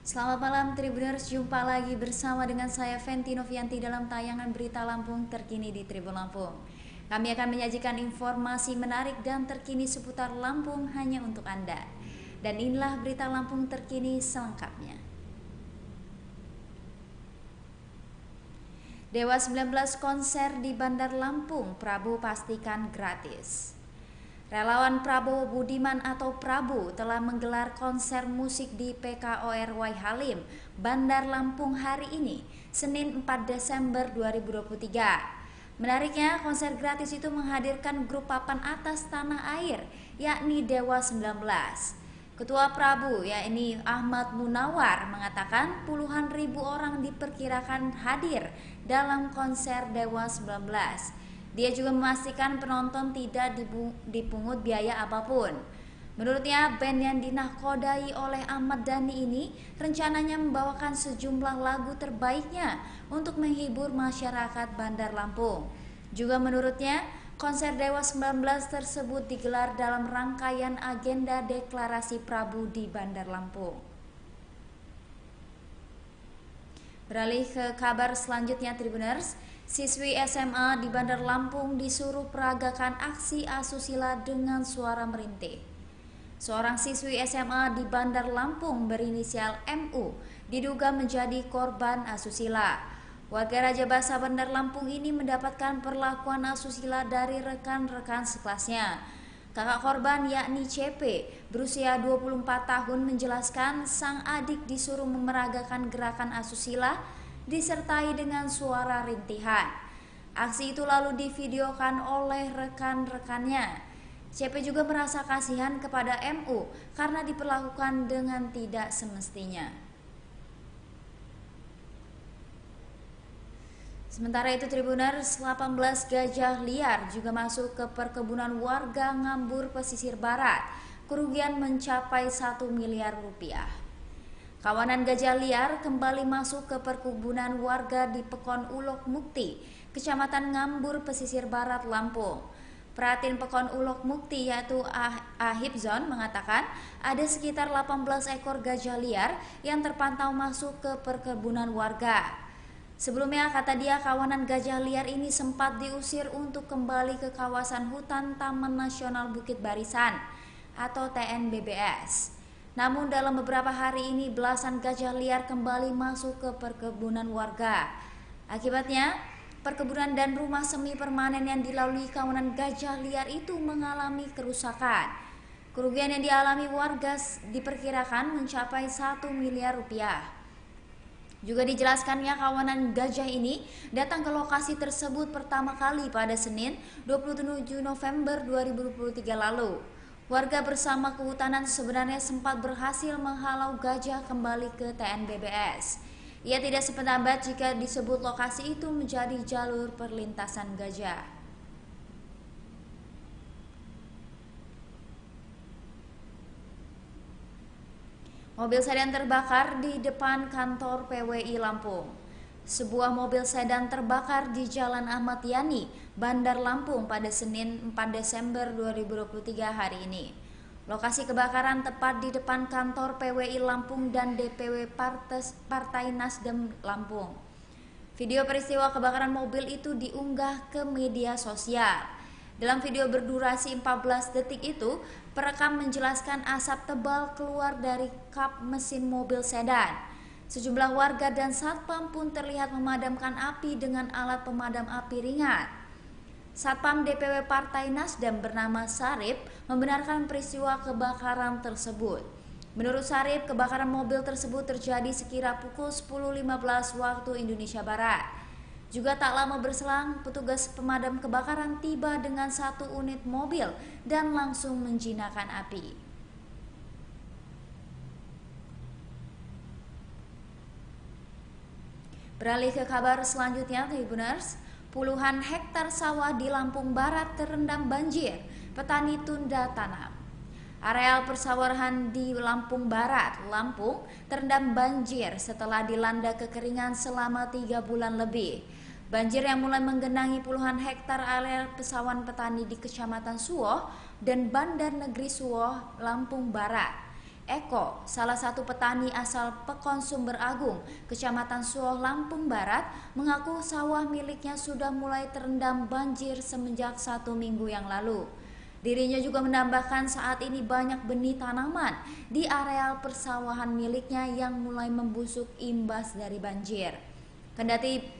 Selamat malam Tribuners, jumpa lagi bersama dengan saya Fenty Novianti dalam tayangan berita Lampung terkini di Tribun Lampung. Kami akan menyajikan informasi menarik dan terkini seputar Lampung hanya untuk Anda. Dan inilah berita Lampung terkini selengkapnya. Dewa 19 konser di Bandar Lampung, Prabu pastikan gratis. Relawan Prabowo Budiman atau Prabu telah menggelar konser musik di PKOR Halim, Bandar Lampung hari ini, Senin 4 Desember 2023. Menariknya, konser gratis itu menghadirkan grup papan atas tanah air, yakni Dewa 19. Ketua Prabu, yakni Ahmad Munawar, mengatakan puluhan ribu orang diperkirakan hadir dalam konser Dewa 19. Dia juga memastikan penonton tidak dipungut biaya apapun. Menurutnya, band yang dinahkodai oleh Ahmad Dhani ini rencananya membawakan sejumlah lagu terbaiknya untuk menghibur masyarakat Bandar Lampung. Juga menurutnya, konser Dewa 19 tersebut digelar dalam rangkaian agenda deklarasi Prabu di Bandar Lampung. Beralih ke kabar selanjutnya Tribuners. Siswi SMA di Bandar Lampung disuruh peragakan aksi asusila dengan suara merintih. Seorang siswi SMA di Bandar Lampung berinisial MU diduga menjadi korban asusila. Warga Raja Basa Bandar Lampung ini mendapatkan perlakuan asusila dari rekan-rekan sekelasnya. Kakak korban yakni CP berusia 24 tahun menjelaskan sang adik disuruh memeragakan gerakan asusila disertai dengan suara rintihan. Aksi itu lalu divideokan oleh rekan-rekannya. CP juga merasa kasihan kepada MU karena diperlakukan dengan tidak semestinya. Sementara itu Tribuners, 18 gajah liar juga masuk ke perkebunan warga Ngambur pesisir barat. Kerugian mencapai 1 miliar rupiah. Kawanan gajah liar kembali masuk ke perkebunan warga di Pekon Ulok Mukti, Kecamatan Ngambur, Pesisir Barat, Lampung. Pratin Pekon Ulok Mukti yaitu Ahibzon mengatakan ada sekitar 18 ekor gajah liar yang terpantau masuk ke perkebunan warga. Sebelumnya, kata dia, kawanan gajah liar ini sempat diusir untuk kembali ke kawasan hutan Taman Nasional Bukit Barisan atau TNBBS. Namun dalam beberapa hari ini belasan gajah liar kembali masuk ke perkebunan warga. Akibatnya, perkebunan dan rumah semi permanen yang dilalui kawanan gajah liar itu mengalami kerusakan. Kerugian yang dialami warga diperkirakan mencapai 1 miliar rupiah. Juga dijelaskannya kawanan gajah ini datang ke lokasi tersebut pertama kali pada Senin 27 November 2023 lalu. Warga bersama kehutanan sebenarnya sempat berhasil menghalau gajah kembali ke TNBBS. Ia tidak sependapat jika disebut lokasi itu menjadi jalur perlintasan gajah. Mobil sedan terbakar di depan kantor PWI Lampung. Sebuah mobil sedan terbakar di Jalan Ahmad Yani, Bandar Lampung pada Senin 4 Desember 2023 hari ini. Lokasi kebakaran tepat di depan kantor PWI Lampung dan DPW Partai Nasdem Lampung. Video peristiwa kebakaran mobil itu diunggah ke media sosial. Dalam video berdurasi 14 detik itu, perekam menjelaskan asap tebal keluar dari kap mesin mobil sedan. Sejumlah warga dan satpam pun terlihat memadamkan api dengan alat pemadam api ringan. Satpam DPW Partai Nasdem bernama Sarip membenarkan peristiwa kebakaran tersebut. Menurut Sarip, kebakaran mobil tersebut terjadi sekira pukul 10.15 waktu Indonesia Barat. Juga tak lama berselang, petugas pemadam kebakaran tiba dengan 1 unit mobil dan langsung menjinakkan api. Beralih ke kabar selanjutnya, Tribuners, puluhan hektar sawah di Lampung Barat terendam banjir, petani tunda tanam. Areal persawahan di Lampung Barat, Lampung, terendam banjir setelah dilanda kekeringan selama 3 bulan lebih. Banjir yang mulai menggenangi puluhan hektar areal persawahan petani di Kecamatan Suwoh dan Bandar Negeri Suwoh, Lampung Barat. Eko, salah satu petani asal Pekon Sumber Agung, Kecamatan Suoh, Lampung Barat, mengaku sawah miliknya sudah mulai terendam banjir semenjak 1 minggu yang lalu. Dirinya juga menambahkan saat ini banyak benih tanaman di areal persawahan miliknya yang mulai membusuk imbas dari banjir. Kendati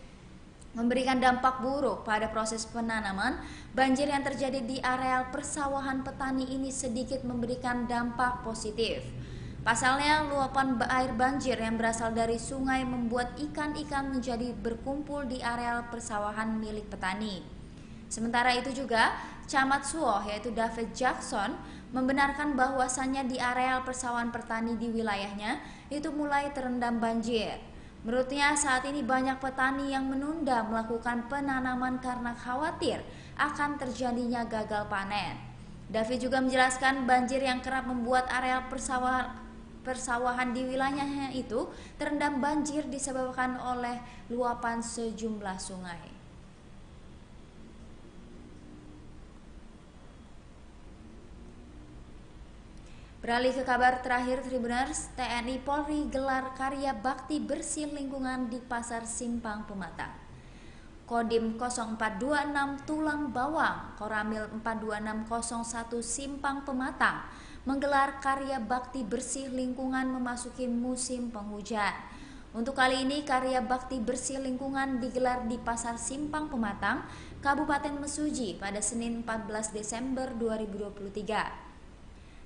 memberikan dampak buruk pada proses penanaman, banjir yang terjadi di areal persawahan petani ini sedikit memberikan dampak positif. Pasalnya, luapan air banjir yang berasal dari sungai membuat ikan-ikan menjadi berkumpul di areal persawahan milik petani. Sementara itu juga, Camat Suoh yaitu David Jackson membenarkan bahwasannya di areal persawahan petani di wilayahnya itu mulai terendam banjir. Menurutnya saat ini banyak petani yang menunda melakukan penanaman karena khawatir akan terjadinya gagal panen. David juga menjelaskan banjir yang kerap membuat areal persawahan di wilayahnya itu terendam banjir disebabkan oleh luapan sejumlah sungai. Beralih ke kabar terakhir Tribuners, TNI Polri gelar karya bakti bersih lingkungan di Pasar Simpang Pematang. Kodim 0426 Tulang Bawang, Koramil 42601 Simpang Pematang menggelar karya bakti bersih lingkungan memasuki musim penghujan. Untuk kali ini karya bakti bersih lingkungan digelar di Pasar Simpang Pematang, Kabupaten Mesuji pada Senin 14 Desember 2023.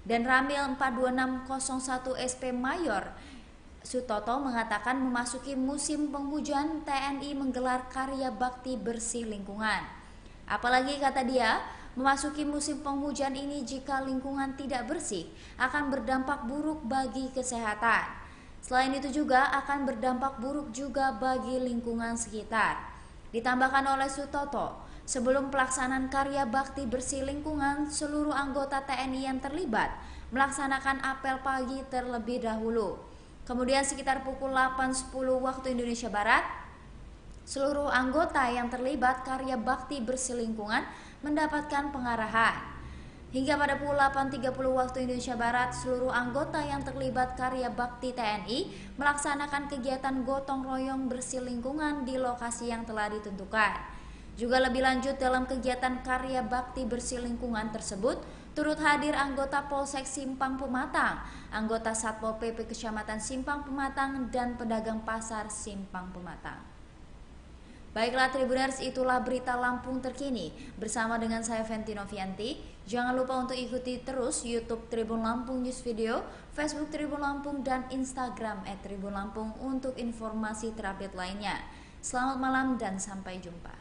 Dan Ramil 42601 SP Mayor Sutoto mengatakan memasuki musim penghujan TNI menggelar karya bakti bersih lingkungan. Apalagi kata dia, memasuki musim penghujan ini jika lingkungan tidak bersih akan berdampak buruk bagi kesehatan. Selain itu juga akan berdampak buruk juga bagi lingkungan sekitar. Ditambahkan oleh Sutoto, sebelum pelaksanaan karya bakti bersih lingkungan, seluruh anggota TNI yang terlibat melaksanakan apel pagi terlebih dahulu. Kemudian sekitar pukul 8.10 waktu Indonesia Barat, seluruh anggota yang terlibat karya bakti bersih lingkungan mendapatkan pengarahan. Hingga pada pukul 8.30 waktu Indonesia Barat, seluruh anggota yang terlibat karya bakti TNI melaksanakan kegiatan gotong royong bersih lingkungan di lokasi yang telah ditentukan. Juga lebih lanjut dalam kegiatan karya bakti bersih lingkungan tersebut, turut hadir anggota Polsek Simpang Pematang, anggota Satpol PP Kecamatan Simpang Pematang, dan pedagang pasar Simpang Pematang. Baiklah Tribuners, itulah berita Lampung terkini bersama dengan saya Fenty Novianti. Jangan lupa untuk ikuti terus YouTube Tribun Lampung News Video, Facebook Tribun Lampung, dan Instagram @tribunlampung untuk informasi terupdate lainnya. Selamat malam dan sampai jumpa.